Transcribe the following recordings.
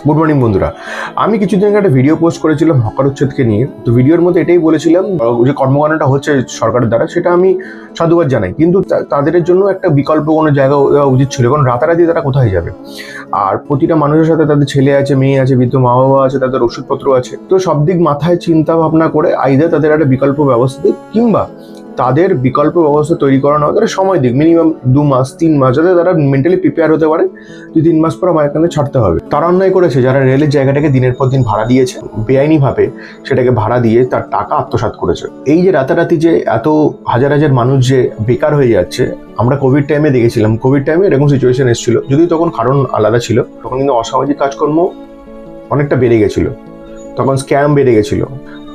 Good morning বন্ধুরা। আমি কিছুদিন আগে একটা ভিডিও পোস্ট করেছিলাম হকার উচ্ছেদকে নিয়ে। তো ভিডিওর মধ্যে এটাই বলেছিলাম, যে কর্মকাণ্ডটা হচ্ছে সরকারের দ্বারা সেটা আমি সাধুবাদ জানাই, কিন্তু তাদের জন্য একটা বিকল্প কোনো জায়গা দেওয়া উচিত ছিল, কারণ রাতারাতি তারা কোথায় যাবে? আর প্রতিটা মানুষের সাথে তাদের ছেলে আছে, মেয়ে আছে, বৃদ্ধ মা বাবা আছে, তাদের ওষুধপত্র আছে। তো সব দিক মাথায় চিন্তা ভাবনা করে আইদার তাদের একটা বিকল্প ব্যবস্থা দিক, কিংবা তাদের বিকল্প ব্যবস্থা তৈরি করানো হয়, তারা সময় দিক, মিনিমাম 2 মাস 3 মাস, যাতে তারা মেন্টালি প্রিপেয়ার হতে পারে যে 3 মাস পর আমার এখানে ছাড়তে হবে। তারা অন্যায় করেছে যারা রেলের জায়গাটাকে দিনের পর দিন ভাড়া দিয়েছে, বেআইনিভাবে সেটাকে ভাড়া দিয়ে তার টাকা আত্মসাৎ করেছে। এই যে রাতারাতি যে এত হাজার হাজার মানুষ যে বেকার হয়ে যাচ্ছে, আমরা কোভিড টাইমে দেখেছিলাম। কোভিড টাইমে এরকম সিচুয়েশন এসেছিল, যদিও তখন কারণ আলাদা ছিল। তখন কিন্তু অসামাজিক কাজকর্ম অনেকটা বেড়ে গেছিল, তখন স্ক্যাম বেড়ে গেছিল।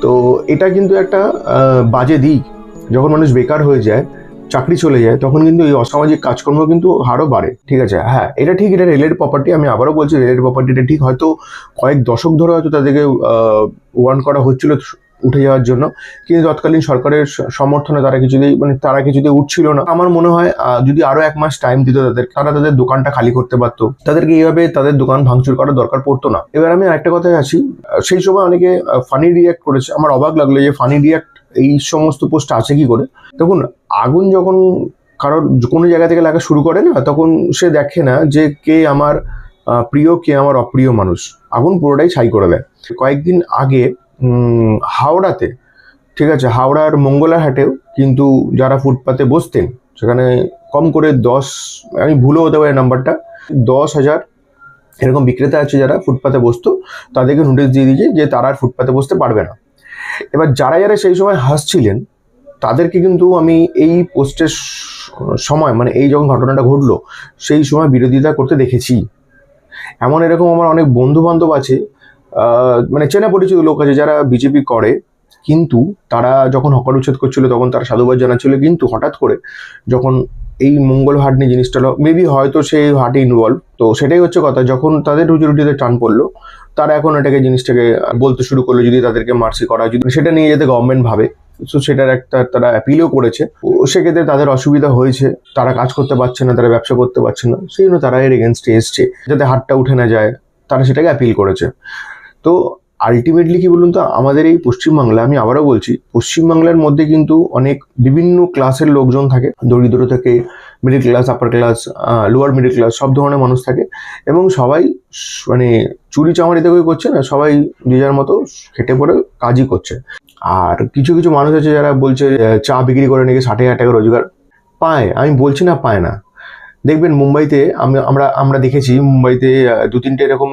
তো এটা কিন্তু একটা বাজে দিক। যখন মানুষ বেকার হয়ে যায়, চাকরি চলে যায়, তখন কিন্তু এই অসামাজিক কাজকর্ম কিন্তু আরও বাড়ে। ঠিক আছে, হ্যাঁ এটা ঠিক, এটা রেলের প্রপার্টি। আমি আবারও বলছি, রেলের প্রপার্টিটা ঠিক। হয়তো কয়েক দশক ধরে হয়তো তাদেরকে ওয়ার্ন করা হচ্ছিল উঠে যাওয়ার জন্য, কিন্তু তৎকালীন সরকারের সমর্থনে তারা কিছুতেই উঠছিল না। আমার মনে হয় যদি আরো 1 মাস টাইম দিত তারা তাদের দোকানটা খালি করতে পারতো, তাদেরকে এইভাবে তাদের দোকান ভাঙচুর করার দরকার পড়তো না। এবার আমি আরেকটা কথায় আসি, সেই সময় অনেকে ফানি রিয়াক্ট করেছে। আমার অবাক লাগলো যে ফানি রিয়াক্ট এই সমস্ত পোস্ট আছে কি করে। দেখুন, আগুন যখন কারোর কোনো জায়গা থেকে লাগা শুরু করে না, তখন সে দেখে না যে কে আমার প্রিয়, কে আমার অপ্রিয় মানুষ। আগুন পুরোটাই ছাই করে দেয়। কয়েকদিন আগে হাওড়াতে, ঠিক আছে, হাওড়ার মঙ্গলার হাটেও কিন্তু যারা ফুটপাতে বসতেন, সেখানে কম করে 10, আমি ভুলও হতে পারে নাম্বারটা, 10,000 এরকম বিক্রেতা আছে যারা ফুটপাতে বসতো, তাদেরকে নোটিশ দিয়ে দিয়েছে যে তারা আর ফুটপাতে বসতে পারবে না। এবার যারা যারা সেই সময় হাসছিলেন, তাদেরকে কিন্তু আমি এই পোস্টের সময়, মানে এই যখন ঘটনাটা ঘটলো, সেই সময় বিরোধিতা করতে দেখেছি। এরকম আমার অনেক বন্ধু বান্ধব আছে, মানে চেনা পরিচিত লোক আছে যারা বিজেপি করে, কিন্তু তারা যখন হকার উচ্ছেদ করছিল তখন তারা সাধুবাদ জানাচ্ছিল, কিন্তু হঠাৎ করে যখন এই মঙ্গল হাট নিয়ে জিনিসটা মেবি হয়তো সেই হাটে ইনভলভ, তো সেটাই হচ্ছে কথা, যখন তাদের রুজি রুটিতে টান পড়লো, তারা এখন জিনিসটাকে বলতে শুরু করলো যদি তাদেরকে মার্সি করা হয়, যদি সেটা নিয়ে যাতে গভর্নমেন্ট ভাবে। তো সেটার একটা তারা অ্যাপিলও করেছে। সেক্ষেত্রে তাদের অসুবিধা হয়েছে, তারা কাজ করতে পারছে না, তারা ব্যবসা করতে পারছে না, সেই জন্য তারা এর এগেনস্টে এসছে, যাতে হাটটা উঠে না যায়, তারা সেটাকে অ্যাপিল করেছে। তো আলটিমেটলি কি বলুন তো, আমাদের এই পশ্চিমবাংলা, আমি আবারও বলছি, পশ্চিমবাংলার মধ্যে কিন্তু অনেক বিভিন্ন ক্লাসের লোকজন থাকে, দরিদ্র থেকে middle class, upper class, lower middle class, সব ধরনের মানুষ থাকে, এবং সবাই মানে চুরি চামারি থেকে করছে না, সবাই যে যার মতো খেটে পড়ে কাজই করছে। আর কিছু কিছু মানুষ আছে যারা বলছে চা বিক্রি করে নাকি 60,000 টাকা রোজগার পায়। আমি বলছি না পায় না। দেখবেন মুম্বাইতে আমরা দেখেছি, মুম্বাইতে 2-3টে এরকম